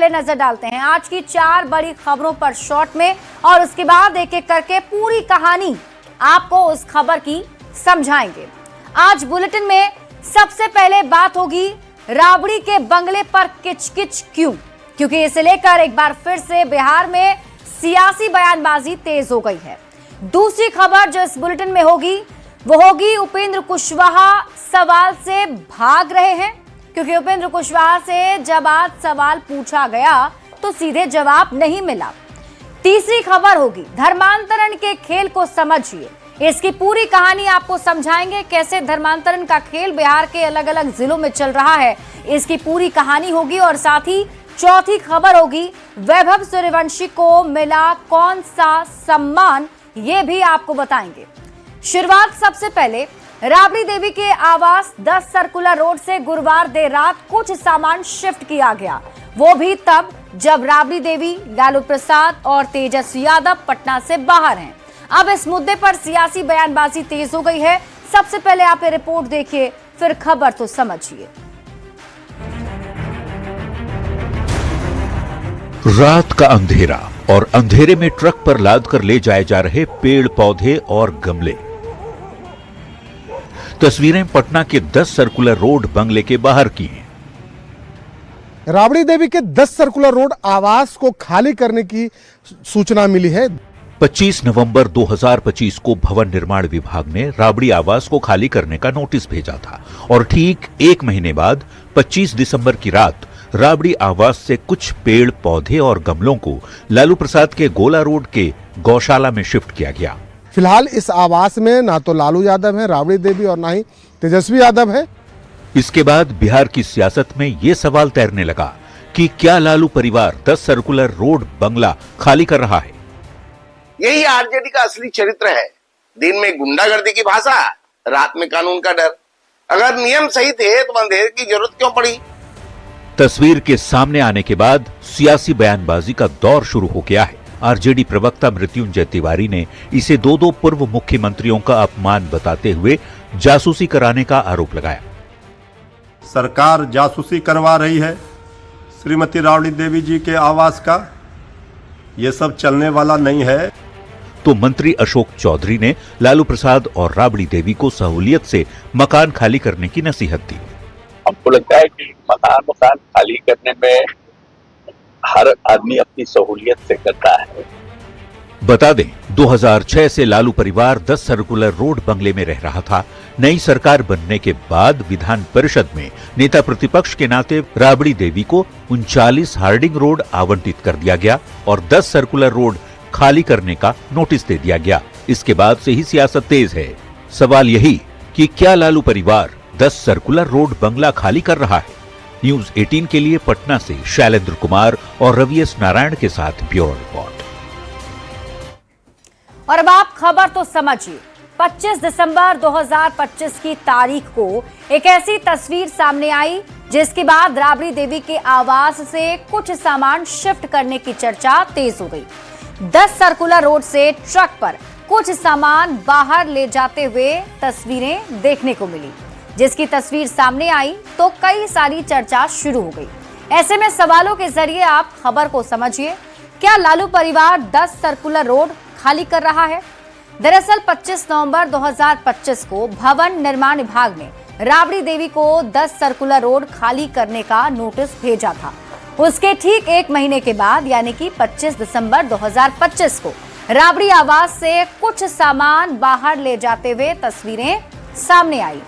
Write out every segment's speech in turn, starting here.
पहले नजर डालते हैं आज की 4 बड़ी खबरों पर शॉर्ट में, और उसके बाद एक एक करके पूरी कहानी आपको उस खबर की समझाएंगे। आज बुलेटिन में सबसे पहले बात होगी राबड़ी के बंगले पर किचकिच क्यों, क्योंकि इसे लेकर एक बार फिर से बिहार में सियासी बयानबाजी तेज हो गई है। दूसरी खबर जो इस बुलेटिन में होगी वो होगी उपेंद्र कुशवाहा सवाल से भाग रहे हैं, क्योंकि उपेंद्र कुशवाहा से जब आज सवाल पूछा गया तो सीधे जवाब नहीं मिला। तीसरी खबर होगी धर्मांतरण के खेल को समझिए, इसकी पूरी कहानी आपको समझाएंगे कैसे धर्मांतरण का खेल बिहार के अलग अलग जिलों में चल रहा है, इसकी पूरी कहानी होगी। और साथ ही चौथी खबर होगी वैभव सूर्यवंशी को मिला कौन सा सम्मान, ये भी आपको बताएंगे। शुरुआत सबसे पहले राबड़ी देवी के आवास 10 सर्कुलर रोड से गुरुवार देर रात कुछ सामान शिफ्ट किया गया, वो भी तब जब राबड़ी देवी, लालू प्रसाद और तेजस्वी यादव पटना से बाहर हैं। अब इस मुद्दे पर सियासी बयानबाजी तेज हो गई है। सबसे पहले आप ये रिपोर्ट देखिए, फिर खबर तो समझिए। रात का अंधेरा और अंधेरे में ट्रक पर लाद कर ले जाए जा रहे पेड़ पौधे और गमले। तस्वीरें पटना के 10 सर्कुलर रोड बंगले के बाहर की हैं। राबड़ी देवी के 10 सर्कुलर रोड आवास को खाली करने की सूचना मिली है। 25 नवंबर 2025 को भवन निर्माण विभाग ने राबड़ी आवास को खाली करने का नोटिस भेजा था और ठीक 1 महीने बाद 25 दिसंबर की रात राबड़ी आवास से कुछ पेड़ पौधे और गमलों को लालू प्रसाद के गोला रोड के गौशाला में शिफ्ट किया गया। फिलहाल इस आवास में ना तो लालू यादव है, राबड़ी देवी और ना ही तेजस्वी यादव है। इसके बाद बिहार की सियासत में ये सवाल तैरने लगा कि क्या लालू परिवार 10 सर्कुलर रोड बंगला खाली कर रहा है। यही आरजेडी का असली चरित्र है। दिन में गुंडागर्दी की भाषा, रात में कानून का डर। अगर नियम सही थे तो अंधेरे की जरूरत क्यों पड़ी। तस्वीर के सामने आने के बाद सियासी बयानबाजी का दौर शुरू हो गया है। आरजेडी प्रवक्ता मृत्युंजय तिवारी ने इसे 2 पूर्व मुख्यमंत्रियों का अपमान बताते हुए जासूसी कराने का आरोप लगाया। सरकार जासूसी करवा रही है श्रीमती राबड़ी देवी जी के आवास का, ये सब चलने वाला नहीं है। तो मंत्री अशोक चौधरी ने लालू प्रसाद और राबड़ी देवी को सहूलियत से मकान खाली करने की नसीहत दी। हमको लगता है कि मकान खाली करने में हर आदमी अपनी सहूलियत से करता है। बता दें 2006 से लालू परिवार 10 सर्कुलर रोड बंगले में रह रहा था। नई सरकार बनने के बाद विधान परिषद में नेता प्रतिपक्ष के नाते राबड़ी देवी को 39 हार्डिंग रोड आवंटित कर दिया गया और 10 सर्कुलर रोड खाली करने का नोटिस दे दिया गया। इसके बाद से ही सियासत तेज है। सवाल यही कि क्या लालू परिवार 10 सर्कुलर रोड बंगला खाली कर रहा है। न्यूज 18 के लिए पटना से शैलेंद्र कुमार और रवि एस नारायण के साथ ब्यूरो रिपोर्ट। और अब आप खबर तो समझिए। 25 दिसंबर 2025 की तारीख को एक ऐसी तस्वीर सामने आई जिसके बाद राबड़ी देवी के आवास से कुछ सामान शिफ्ट करने की चर्चा तेज हो गई। 10 सर्कुलर रोड से ट्रक पर कुछ सामान बाहर ले जाते हुए तस्वीरें देखने को मिली। जिसकी तस्वीर सामने आई तो कई सारी चर्चा शुरू हो गई। ऐसे में सवालों के जरिए आप खबर को समझिए। क्या लालू परिवार 10 सर्कुलर रोड खाली कर रहा है? दरअसल 25 नवंबर 2025 को भवन निर्माण विभाग ने राबड़ी देवी को 10 सर्कुलर रोड खाली करने का नोटिस भेजा था। उसके ठीक 1 महीने के बाद यानी कि 25 दिसंबर 2025 को राबड़ी आवास से कुछ सामान बाहर ले जाते हुए तस्वीरें सामने आई।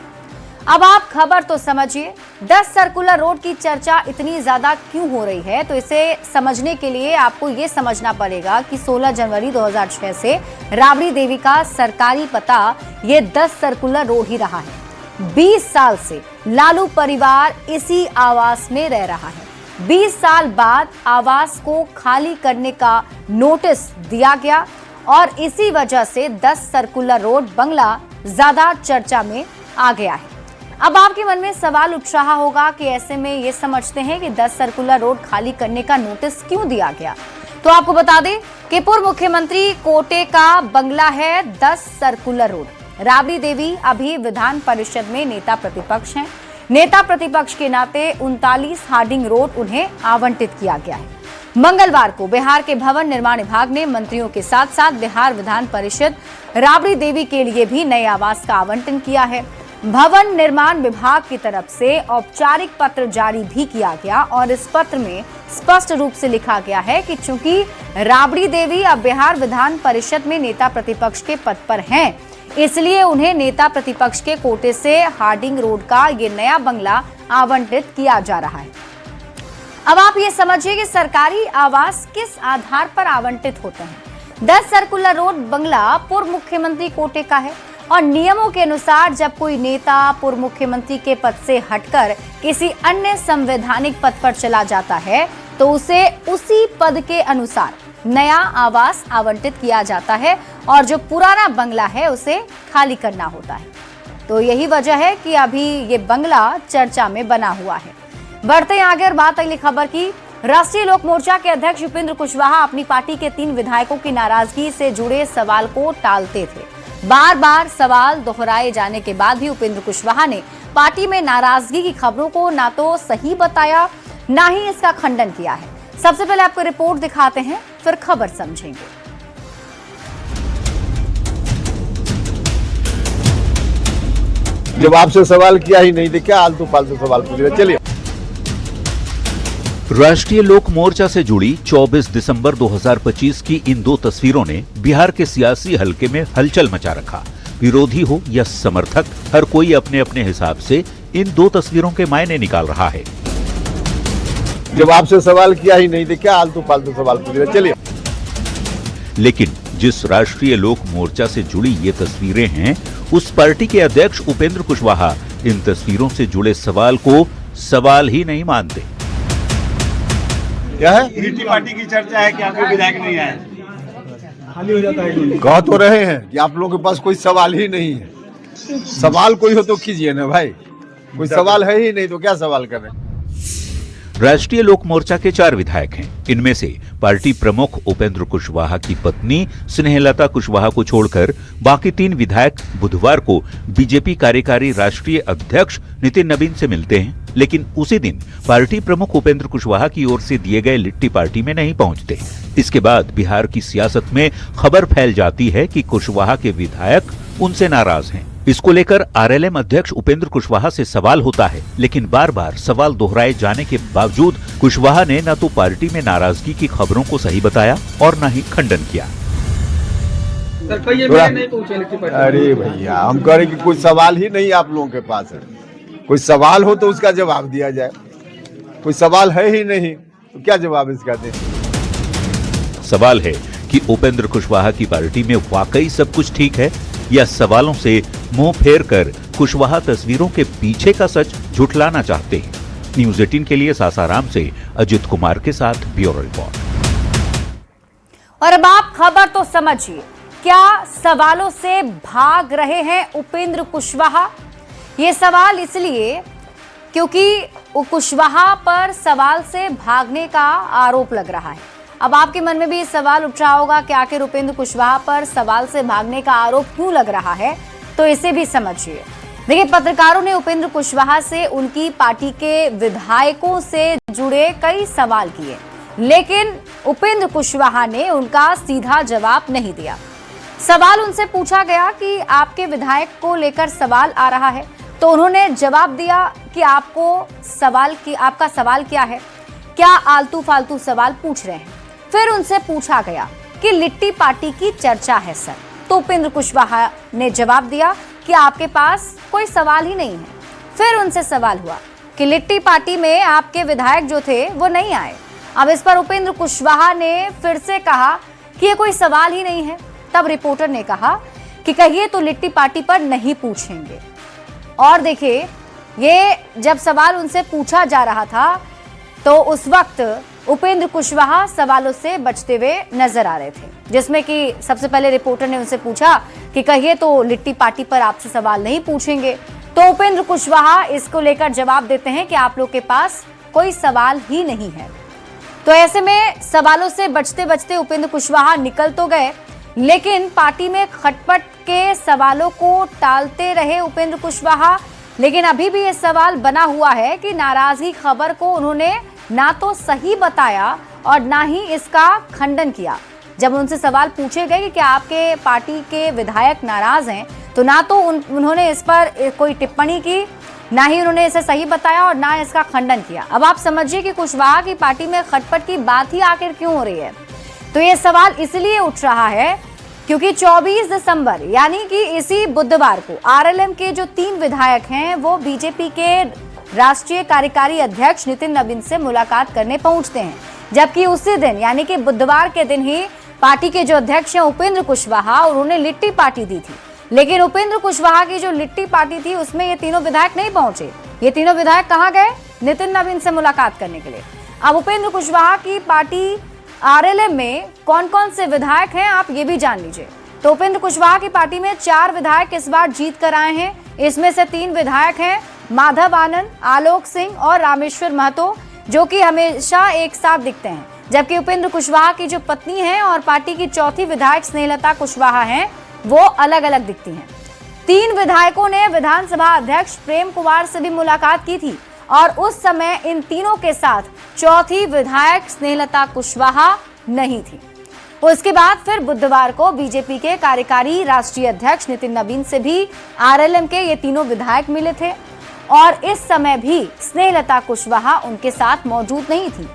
अब आप खबर तो समझिए। 10 सर्कुलर रोड की चर्चा इतनी ज्यादा क्यों हो रही है, तो इसे समझने के लिए आपको ये समझना पड़ेगा कि 16 जनवरी 2006 से राबड़ी देवी का सरकारी पता ये 10 सर्कुलर रोड ही रहा है। 20 साल से लालू परिवार इसी आवास में रह रहा है। 20 साल बाद आवास को खाली करने का नोटिस दिया गया और इसी वजह से 10 सर्कुलर रोड बंगला ज्यादा चर्चा में आ गया है। अब आपके मन में सवाल उठ रहा होगा कि ऐसे में ये समझते हैं कि 10 सर्कुलर रोड खाली करने का नोटिस क्यों दिया गया। तो आपको बता दें कि पूर्व मुख्यमंत्री कोटे का बंगला है 10 सर्कुलर रोड। राबड़ी देवी अभी विधान परिषद में नेता प्रतिपक्ष हैं। नेता प्रतिपक्ष के नाते 39 हार्डिंग रोड उन्हें आवंटित किया गया है। मंगलवार को बिहार के भवन निर्माण विभाग ने मंत्रियों के साथ साथ बिहार विधान परिषद राबड़ी देवी के लिए भी नए आवास का आवंटन किया है। भवन निर्माण विभाग की तरफ से औपचारिक पत्र जारी भी किया गया और इस पत्र में स्पष्ट रूप से लिखा गया है कि चूंकि राबड़ी देवी अब बिहार विधान परिषद में नेता प्रतिपक्ष के पद पर हैं, इसलिए उन्हें नेता प्रतिपक्ष के कोटे से हार्डिंग रोड का ये नया बंगला आवंटित किया जा रहा है। अब आप ये समझिए कि सरकारी आवास किस आधार पर आवंटित होते हैं। 10 सर्कुलर रोड बंगला पूर्व मुख्यमंत्री कोटे का है और नियमों के अनुसार जब कोई नेता पूर्व मुख्यमंत्री के पद से हटकर किसी अन्य संवैधानिक पद पर चला जाता है तो उसे उसी पद के अनुसार नया आवास आवंटित किया जाता है और जो पुराना बंगला है उसे खाली करना होता है। तो यही वजह है कि अभी ये बंगला चर्चा में बना हुआ है। बढ़ते हैं आगे और बात अगली खबर की। राष्ट्रीय लोक मोर्चा के अध्यक्ष उपेंद्र कुशवाहा अपनी पार्टी के 3 विधायकों की नाराजगी से जुड़े सवाल को टालते थे। बार बार सवाल दोहराए जाने के बाद भी उपेंद्र कुशवाहा ने पार्टी में नाराजगी की खबरों को ना तो सही बताया ना ही इसका खंडन किया है। सबसे पहले आपको रिपोर्ट दिखाते हैं, फिर खबर समझेंगे। जब आपसे सवाल किया ही नहीं तो क्या आलतू फालतू सवाल पूछ रहे। चलिए। राष्ट्रीय लोक मोर्चा से जुड़ी 24 दिसंबर 2025 की इन 2 तस्वीरों ने बिहार के सियासी हलके में हलचल मचा रखा। विरोधी हो या समर्थक, हर कोई अपने अपने हिसाब से इन 2 तस्वीरों के मायने निकाल रहा है। जब आपसे सवाल किया ही नहीं तो क्या आलतू फालतू सवाल पूछ रहे। चलिए। लेकिन जिस राष्ट्रीय लोक मोर्चा से जुड़ी ये तस्वीरें हैं, उस पार्टी के अध्यक्ष उपेंद्र कुशवाहा इन तस्वीरों से जुड़े सवाल को सवाल ही नहीं मानते। क्या है? लिट्टी पार्टी की चर्चा है कि आपके विधायक नहीं आए, खाली हो जाता है। कह तो रहे हैं कि आप लोगों के पास कोई सवाल ही नहीं है। सवाल कोई हो तो कीजिए ना भाई, कोई सवाल है ही नहीं तो क्या सवाल कर रहे हैं। राष्ट्रीय लोक मोर्चा के 4 विधायक हैं। इनमें से पार्टी प्रमुख उपेंद्र कुशवाहा की पत्नी स्नेहलता कुशवाहा को छोड़कर बाकी 3 विधायक बुधवार को बीजेपी कार्यकारी राष्ट्रीय अध्यक्ष नितिन नवीन से मिलते हैं, लेकिन उसी दिन पार्टी प्रमुख उपेंद्र कुशवाहा की ओर से दिए गए लिट्टी पार्टी में नहीं पहुंचते। इसके बाद बिहार की सियासत में खबर फैल जाती है कि कुशवाहा के विधायक उनसे नाराज हैं। इसको लेकर आरएलएम अध्यक्ष उपेंद्र कुशवाहा से सवाल होता है, लेकिन बार बार सवाल दोहराए जाने के बावजूद कुशवाहा ने न तो पार्टी में नाराजगी की खबरों को सही बताया और न ही खंडन किया। अरे भैया, हम कह रहे कि कोई सवाल ही नहीं आप लोगों के पास है। कोई सवाल हो तो उसका जवाब दिया जाए। कोई सवाल है ही नहीं तो क्या जवाब इसका दें। सवाल है कि उपेंद्र कुशवाहा की पार्टी में वाकई सब कुछ ठीक है या सवालों से मुंह फेर कर कुशवाहा तस्वीरों के पीछे का सच झुठलाना चाहते हैं। न्यूज़ 18 के लिए सासाराम से अजित कुमार के साथ ब्यूरो रिपोर्ट। और अब आप खबर तो समझिए, क्या सवालों से भाग रहे हैं उपेंद्र कुशवाहा? ये सवाल इसलिए क्योंकि कुशवाहा पर सवाल से भागने का आरोप लग रहा है। अब आपके मन में भी ये सवाल उठ रहा होगा कि आखिर उपेंद्र कुशवाहा पर सवाल से भागने का आरोप क्यों लग रहा है, तो इसे भी समझिए। देखिए, पत्रकारों ने उपेंद्र कुशवाहा से उनकी पार्टी के विधायकों से जुड़े कई सवाल किए, लेकिन उपेंद्र कुशवाहा ने उनका सीधा जवाब नहीं दिया। सवाल उनसे पूछा गया कि आपके विधायक को लेकर सवाल आ रहा है, तो उन्होंने जवाब दिया कि आपका सवाल क्या है, क्या आलतू फालतू सवाल पूछ रहे हैं। फिर उनसे पूछा गया कि लिट्टी पार्टी की चर्चा है सर, तो उपेंद्र कुशवाहा ने जवाब दिया कि आपके पास कोई सवाल ही नहीं है। फिर उनसे सवाल हुआ कि लिट्टी पार्टी में आपके विधायक जो थे वो नहीं आए। अब इस पर उपेंद्र कुशवाहा ने फिर से कहा कि ये कोई सवाल ही नहीं है। तब रिपोर्टर ने कहा कि कहिए तो लिट्टी पार्टी पर नहीं पूछेंगे। और देखिए, ये जब सवाल उनसे पूछा जा रहा था तो उस वक्त उपेंद्र कुशवाहा सवालों से बचते हुए नजर आ रहे थे, जिसमें कि सबसे पहले रिपोर्टर ने उनसे पूछा कि कहिए तो लिट्टी पार्टी पर आपसे सवाल नहीं पूछेंगे, तो उपेंद्र कुशवाहा इसको लेकर जवाब देते हैं कि आप लोग के पास कोई सवाल ही नहीं है। तो ऐसे में सवालों से बचते बचते उपेंद्र कुशवाहा निकल तो गए, लेकिन पार्टी में खटपट के सवालों को टालते रहे उपेंद्र कुशवाहा। लेकिन अभी भी ये सवाल बना हुआ है कि नाराजगी खबर को उन्होंने ना तो सही बताया और ना ही इसका खंडन किया। जब उनसे सवाल पूछे गए कि क्या आपके पार्टी के विधायक नाराज हैं, तो ना तो उन्होंने इस पर कोई टिप्पणी की, ना ही उन्होंने इसे सही बताया और ना इसका खंडन किया। अब आप समझिए कि कुशवाहा की पार्टी में खटपट की बात ही आखिर क्यों हो रही है। तो ये सवाल इसलिए उठ रहा है क्योंकि 24 दिसंबर यानी कि इसी बुधवार को आरएलएम के जो 3 विधायक हैं वो बीजेपी के राष्ट्रीय कार्यकारी अध्यक्ष नितिन नवीन से मुलाकात करने पहुंचते हैं, जबकि उसी दिन यानी कि बुधवार के दिन ही पार्टी के जो अध्यक्ष हैं उपेंद्र कुशवाहा, उन्होंने लिट्टी पार्टी दी थी। लेकिन उपेंद्र कुशवाहा की जो लिट्टी पार्टी थी उसमें ये तीनों विधायक नहीं पहुंचे। ये तीनों विधायक कहां गए? नितिन नवीन से मुलाकात करने के लिए। अब उपेंद्र कुशवाहा की पार्टी आरएलएम में कौन कौन से विधायक हैं आप ये भी जान लीजिए। तो उपेंद्र कुशवाहा की पार्टी में 4 विधायक इस बार जीत कर आए हैं। इसमें से 3 विधायक हैं माधव आनंद, आलोक सिंह और रामेश्वर महतो, जो कि हमेशा एक साथ दिखते हैं, जबकि उपेंद्र कुशवाहा की जो पत्नी है और पार्टी की चौथी विधायक स्नेहलता कुशवाहा हैं वो अलग अलग दिखती हैं। 3 विधायकों ने विधानसभा अध्यक्ष प्रेम कुमार से भी मुलाकात की थी और उस समय इन तीनों के साथ चौथी विधायक स्नेहलता कुशवाहा नहीं थी। उसके बाद फिर बुधवार को बीजेपी के कार्यकारी राष्ट्रीय अध्यक्ष नितिन नवीन से भी आरएलएम के ये तीनों विधायक मिले थे और इस समय भी स्नेहलता कुशवाहा उनके साथ मौजूद नहीं थी।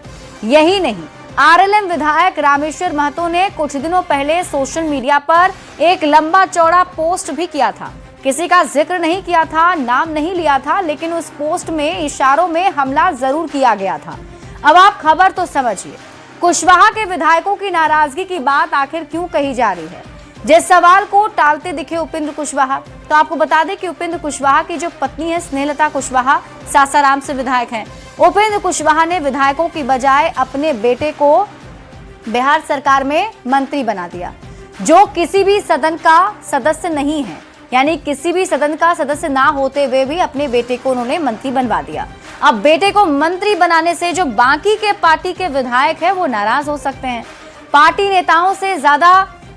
यही नहीं, आरएलएम विधायक रामेश्वर महतो ने कुछ दिनों पहले सोशल मीडिया पर एक लंबा चौड़ा पोस्ट भी किया था। किसी का जिक्र नहीं किया था, नाम नहीं लिया था, लेकिन उस पोस्ट में इशारों में हमला जरूर किया गया था। अब आप खबर तो समझिए, कुशवाहा के विधायकों की नाराजगी की बात आखिर क्यों कही जा रही है। जिस सवाल को टालते दिखे उपेंद्र कुशवाहा, तो आपको बता दें कि उपेंद्र कुशवाहा की जो पत्नी है स्नेहलता कुशवाहा सासाराम से विधायक हैं। उपेंद्र कुशवाहा ने विधायकों की बजाय अपने बेटे को बिहार सरकार में मंत्री बना दिया, जो किसी भी सदन का सदस्य नहीं है, यानी किसी भी सदन का सदस्य ना होते हुए भी अपने बेटे को उन्होंने मंत्री बनवा दिया। अब बेटे को मंत्री बनाने से जो बाकी के पार्टी के विधायक हैं वो नाराज हो सकते हैं। पार्टी नेताओं से ज्यादा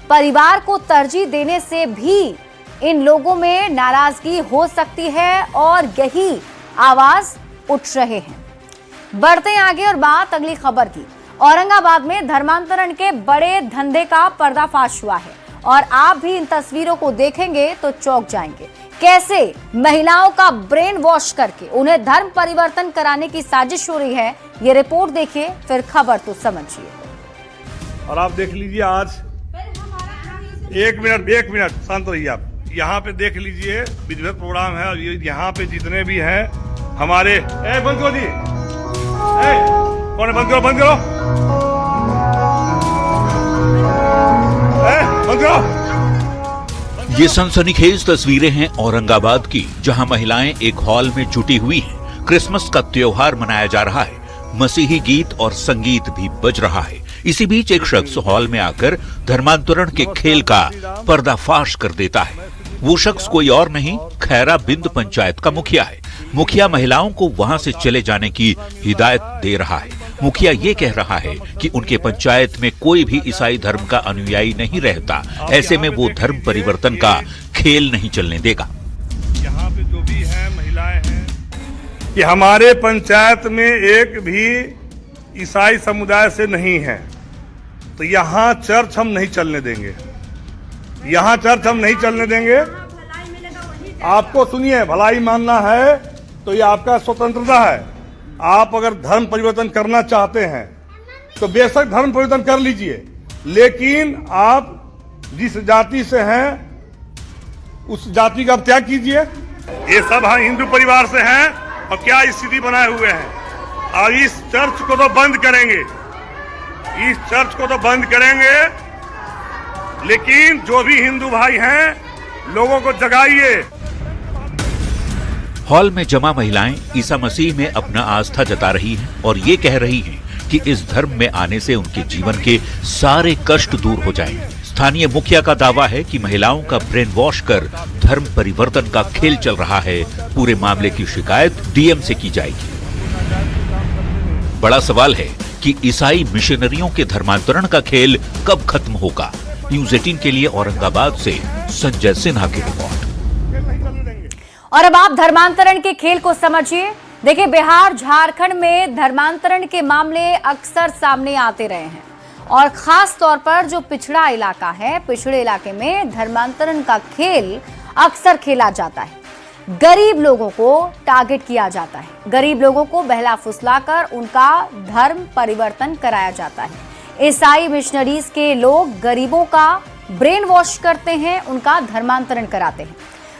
परिवार को तरजीह देने से भी इन लोगों में नाराजगी हो सकती है और यही आवाज उठ रहे हैं। बढ़ते हैं आगे और बात अगली खबर की। औरंगाबाद में धर्मांतरण के बड़े धंधे का पर्दाफाश हुआ है और आप भी इन तस्वीरों को देखेंगे तो चौंक जाएंगे। कैसे महिलाओं का ब्रेन वॉश करके उन्हें धर्म परिवर्तन कराने की साजिश हो रही है, ये रिपोर्ट देखिए, फिर खबर तो समझिए। और आप देख लीजिए, आज एक मिनट शांत रहिए आप। यहाँ पे देख लीजिए विधिवत प्रोग्राम है और यहाँ पे जितने भी हैं हमारे बंद करो जी, कौन है? बंद करो बंद करो। ये सनसनीखेज तस्वीरें हैं औरंगाबाद की, जहां महिलाएं एक हॉल में जुटी हुई हैं। क्रिसमस का त्योहार मनाया जा रहा है, मसीही गीत और संगीत भी बज रहा है। इसी बीच एक शख्स हॉल में आकर धर्मांतरण के खेल का पर्दाफाश कर देता है। वो शख्स कोई और नहीं, खैरा बिंद पंचायत का मुखिया है। मुखिया महिलाओं को वहां से चले जाने की हिदायत दे रहा है। मुखिया ये कह रहा है कि उनके पंचायत में कोई भी ईसाई धर्म का अनुयायी नहीं रहता, ऐसे में वो धर्म परिवर्तन का खेल नहीं चलने देगा। यहाँ पे जो भी है महिलाएं हैं कि हमारे पंचायत में एक भी ईसाई समुदाय से नहीं है, तो यहाँ चर्च हम नहीं चलने देंगे। यहाँ चर्च हम नहीं चलने देंगे। आपको सुनिए, भलाई मानना है तो ये आपका स्वतंत्रता है। आप अगर धर्म परिवर्तन करना चाहते हैं तो बेशक धर्म परिवर्तन कर लीजिए, लेकिन आप जिस जाति से हैं उस जाति का त्याग कीजिए। ये सब हम हिंदू परिवार से हैं और क्या स्थिति बनाए हुए हैं। और इस चर्च को तो बंद करेंगे, इस चर्च को तो बंद करेंगे, लेकिन जो भी हिंदू भाई हैं लोगों को जगाइए। हॉल में जमा महिलाएं ईसा मसीह में अपना आस्था जता रही हैं और ये कह रही हैं कि इस धर्म में आने से उनके जीवन के सारे कष्ट दूर हो जाएंगे। स्थानीय मुखिया का दावा है कि महिलाओं का ब्रेन वॉश कर धर्म परिवर्तन का खेल चल रहा है। पूरे मामले की शिकायत डीएम से की जाएगी। बड़ा सवाल है कि ईसाई मिशनरियों के धर्मांतरण का खेल कब खत्म होगा। न्यूज़ 18 के लिए औरंगाबाद से संजय सिन्हा की रिपोर्ट। और अब आप धर्मांतरण के खेल को समझिए। देखिए, बिहार झारखंड में धर्मांतरण के मामले अक्सर सामने आते रहे हैं और खास तौर पर जो पिछड़ा इलाका है, पिछड़े इलाके में धर्मांतरण का खेल अक्सर खेला जाता है। गरीब लोगों को टारगेट किया जाता है, गरीब लोगों को बहला फुसलाकर उनका धर्म परिवर्तन कराया जाता है। ईसाई मिशनरीज के लोग गरीबों का ब्रेन वॉश करते हैं, उनका धर्मांतरण कराते हैं।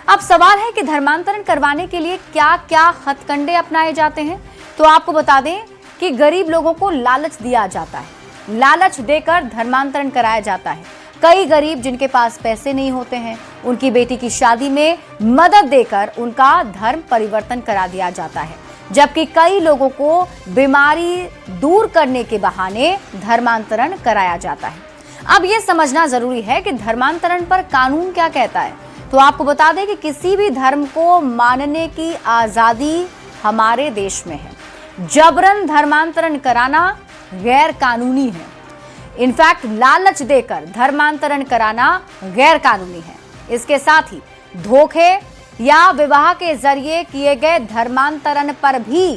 अब सवाल है कि धर्मांतरण करवाने के लिए क्या क्या हथकंडे अपनाए जाते हैं। तो आपको बता दें कि गरीब लोगों को लालच दिया जाता है, लालच देकर धर्मांतरण कराया जाता है। कई गरीब जिनके पास पैसे नहीं होते हैं, उनकी बेटी की शादी में मदद देकर उनका धर्म परिवर्तन करा दिया जाता है, जबकि कई लोगों को बीमारी दूर करने के बहाने धर्मांतरण कराया जाता है। अब यह समझना जरूरी है कि धर्मांतरण पर कानून क्या कहता है। तो आपको बता दें कि किसी भी धर्म को मानने की आजादी हमारे देश में है। जबरन धर्मांतरण कराना गैर कानूनी है। इनफैक्ट लालच देकर धर्मांतरण कराना गैर कानूनी है। इसके साथ ही धोखे या विवाह के जरिए किए गए धर्मांतरण पर भी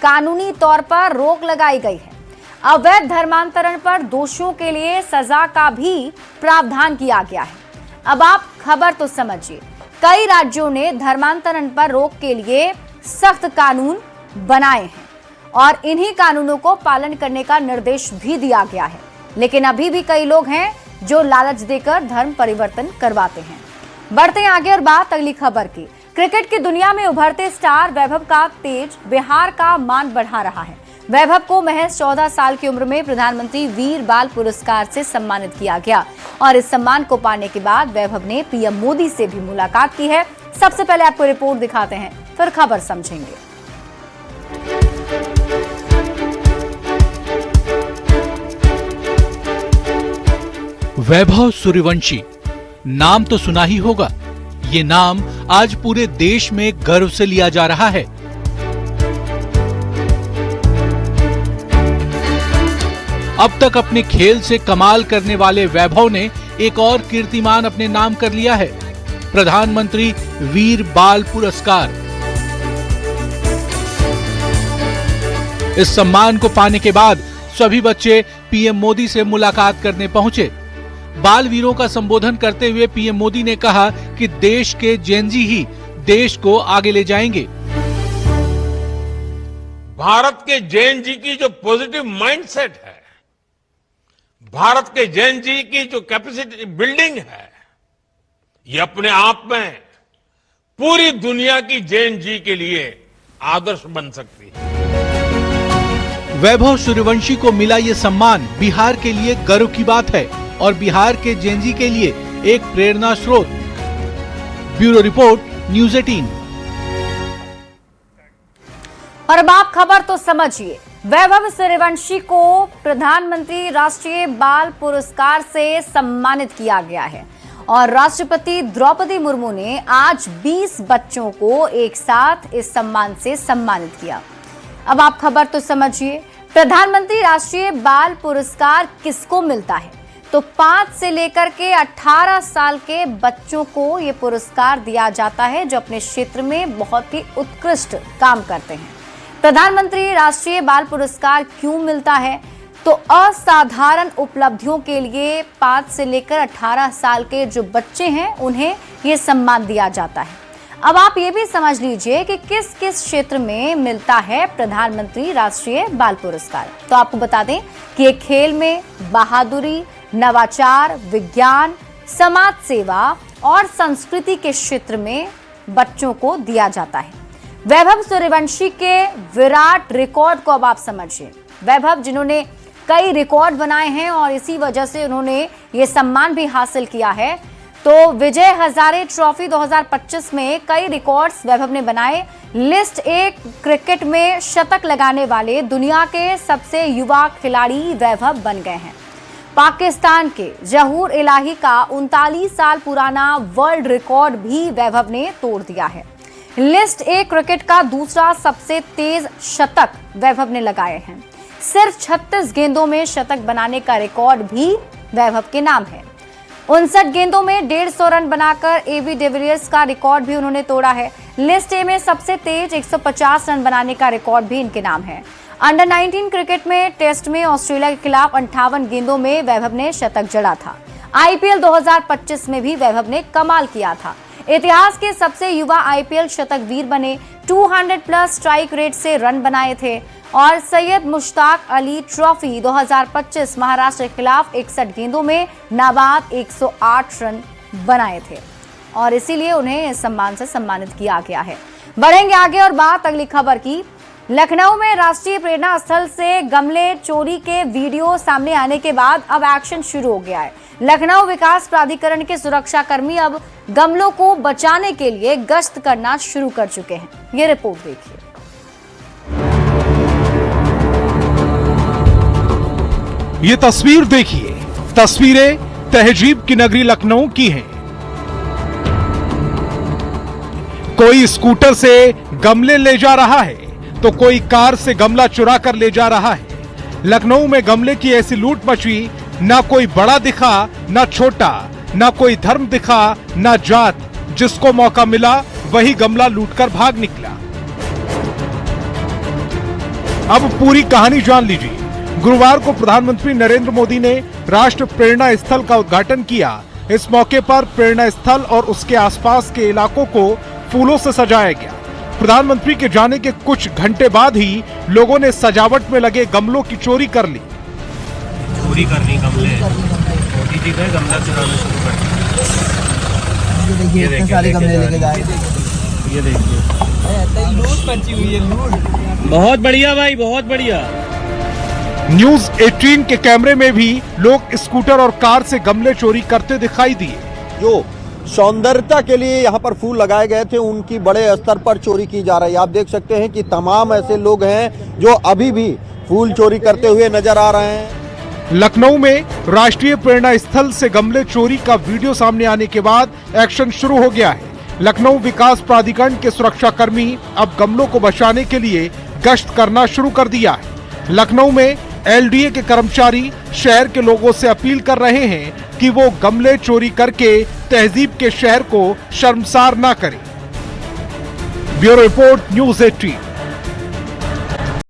कानूनी तौर पर रोक लगाई गई है। अवैध धर्मांतरण पर दोषियों के लिए सजा का भी प्रावधान किया गया है। अब आप खबर तो समझिए, कई राज्यों ने धर्मांतरण पर रोक के लिए सख्त कानून बनाए हैं और इन्हीं कानूनों को पालन करने का निर्देश भी दिया गया है। लेकिन अभी भी कई लोग हैं जो लालच देकर धर्म परिवर्तन करवाते हैं। बढ़ते हैं आगे और बात अगली खबर की। क्रिकेट की दुनिया में उभरते स्टार वैभव का तेज बिहार का मान बढ़ा रहा है। वैभव को महज 14 साल की उम्र में प्रधानमंत्री वीर बाल पुरस्कार से सम्मानित किया गया और इस सम्मान को पाने के बाद वैभव ने पीएम मोदी से भी मुलाकात की है। सबसे पहले आपको रिपोर्ट दिखाते हैं, फिर खबर समझेंगे। वैभव सूर्यवंशी नाम तो सुना ही होगा। ये नाम आज पूरे देश में गर्व से लिया जा रहा है। अब तक अपने खेल से कमाल करने वाले वैभव ने एक और कीर्तिमान अपने नाम कर लिया है, प्रधानमंत्री वीर बाल पुरस्कार। इस सम्मान को पाने के बाद सभी बच्चे पीएम मोदी से मुलाकात करने पहुंचे। बाल वीरों का संबोधन करते हुए पीएम मोदी ने कहा कि देश के जेनजी ही देश को आगे ले जाएंगे। भारत के जेनजी की जो पॉजिटिव माइंडसेट है, भारत के जेनजी की जो कैपेसिटी बिल्डिंग है, ये अपने आप में पूरी दुनिया की जेनजी के लिए आदर्श बन सकती है। वैभव सूर्यवंशी को मिला ये सम्मान बिहार के लिए गर्व की बात है और बिहार के जेनजी के लिए एक प्रेरणा स्रोत। Bureau report, news 18। और अब आप खबर तो समझिए। वैभव सूर्यवंशी को प्रधानमंत्री राष्ट्रीय बाल पुरस्कार से सम्मानित किया गया है और राष्ट्रपति द्रौपदी मुर्मू ने आज 20 बच्चों को एक साथ इस सम्मान से सम्मानित किया। अब आप खबर तो समझिए। प्रधानमंत्री राष्ट्रीय बाल पुरस्कार किसको मिलता है? तो 5 से लेकर के 18 साल के बच्चों को ये पुरस्कार दिया जाता है जो अपने क्षेत्र में बहुत ही उत्कृष्ट काम करते हैं। प्रधानमंत्री राष्ट्रीय बाल पुरस्कार क्यों मिलता है? तो असाधारण उपलब्धियों के लिए 5 से लेकर 18 साल के जो बच्चे हैं उन्हें ये सम्मान दिया जाता है। अब आप ये भी समझ लीजिए कि किस किस क्षेत्र में मिलता है प्रधानमंत्री राष्ट्रीय बाल पुरस्कार। तो आपको बता दें कि ये खेल में बहादुरी, नवाचार, विज्ञान, समाज सेवा और संस्कृति के क्षेत्र में बच्चों को दिया जाता है। वैभव सूर्यवंशी के विराट रिकॉर्ड को अब आप समझिए। वैभव जिन्होंने कई रिकॉर्ड बनाए हैं और इसी वजह से उन्होंने ये सम्मान भी हासिल किया है। तो विजय हजारे ट्रॉफी 2025 में कई रिकॉर्ड्स वैभव ने बनाए। लिस्ट 1 क्रिकेट में शतक लगाने वाले दुनिया के सबसे युवा खिलाड़ी वैभव बन गए हैं। पाकिस्तान के जहूर इलाही का 39 साल पुराना वर्ल्ड रिकॉर्ड भी वैभव ने तोड़ दिया है। लिस्ट 1 क्रिकेट का दूसरा सबसे तेज शतक वैभव ने लगाए हैं। सिर्फ 36 गेंदों में शतक बनाने का रिकॉर्ड भी वैभव के नाम है। 59 गेंदों में 150 रन बनाकर एबी डिविलियर्स का रिकॉर्ड भी उन्होंने तोड़ा है। लिस्ट ए में सबसे तेज 150 रन बनाने का रिकॉर्ड भी इनके नाम है। अंडर 19 क्रिकेट में टेस्ट में ऑस्ट्रेलिया के खिलाफ 58 गेंदों में वैभव ने शतक जड़ा था। आईपीएल 2025 में भी वैभव ने कमाल किया था। इतिहास के सबसे युवा आईपीएल शतक वीर बने, 200 प्लस स्ट्राइक रेट से रन बनाए थे और सैयद मुश्ताक अली ट्रॉफी 2025 महाराष्ट्र के खिलाफ 61 गेंदों में नाबाद 108 रन बनाए थे और इसीलिए उन्हें इस सम्मान से सम्मानित किया गया है। बढ़ेंगे आगे और बात अगली खबर की। लखनऊ में राष्ट्रीय प्रेरणा स्थल से गमले चोरी के वीडियो सामने आने के बाद अब एक्शन शुरू हो गया है। लखनऊ विकास प्राधिकरण के सुरक्षा कर्मी अब गमलों को बचाने के लिए गश्त करना शुरू कर चुके हैं। ये रिपोर्ट देखिए। ये तस्वीर देखिए। तस्वीरें तहजीब की नगरी लखनऊ की हैं। कोई स्कूटर से गमले ले जा रहा है तो कोई कार से गमला चुरा कर ले जा रहा है। लखनऊ में गमले की ऐसी लूट मची, ना कोई बड़ा दिखा ना छोटा, ना कोई धर्म दिखा ना जात। जिसको मौका मिला वही गमला लूटकर भाग निकला। अब पूरी कहानी जान लीजिए। गुरुवार को प्रधानमंत्री नरेंद्र मोदी ने राष्ट्र प्रेरणा स्थल का उद्घाटन किया। इस मौके पर प्रेरणा स्थल और उसके आसपास के इलाकों को फूलों से सजाया गया। प्रधानमंत्री के जाने के कुछ घंटे बाद ही लोगों ने सजावट में लगे गमलों की चोरी कर ली। चोरी करनी गमले, मोदी जी गए गमला चुराना शुरू कर दिया। ये देखिए सारे गमले लेके जाए। ये देखिए लूट मची हुई है, लूट। बहुत बढ़िया भाई, बहुत बढ़िया। न्यूज 18 के कैमरे में भी लोग स्कूटर और कार से गमले चोरी करते दिखाई दिए। जो सौंदर्यता के लिए यहाँ पर फूल लगाए गए थे उनकी बड़े स्तर पर चोरी की जा रही है। आप देख सकते हैं कि तमाम ऐसे लोग हैं जो अभी भी फूल चोरी करते हुए नजर आ रहे हैं। लखनऊ में राष्ट्रीय प्रेरणा स्थल से गमले चोरी का वीडियो सामने आने के बाद एक्शन शुरू हो गया है। लखनऊ विकास प्राधिकरण के सुरक्षा कर्मी अब गमलों को बचाने के लिए गश्त करना शुरू कर दिया है। लखनऊ में एलडीए के कर्मचारी शहर के लोगों से अपील कर रहे हैं कि वो गमले चोरी करके तहजीब के शहर को शर्मसार ना करें। Bureau report, news 18।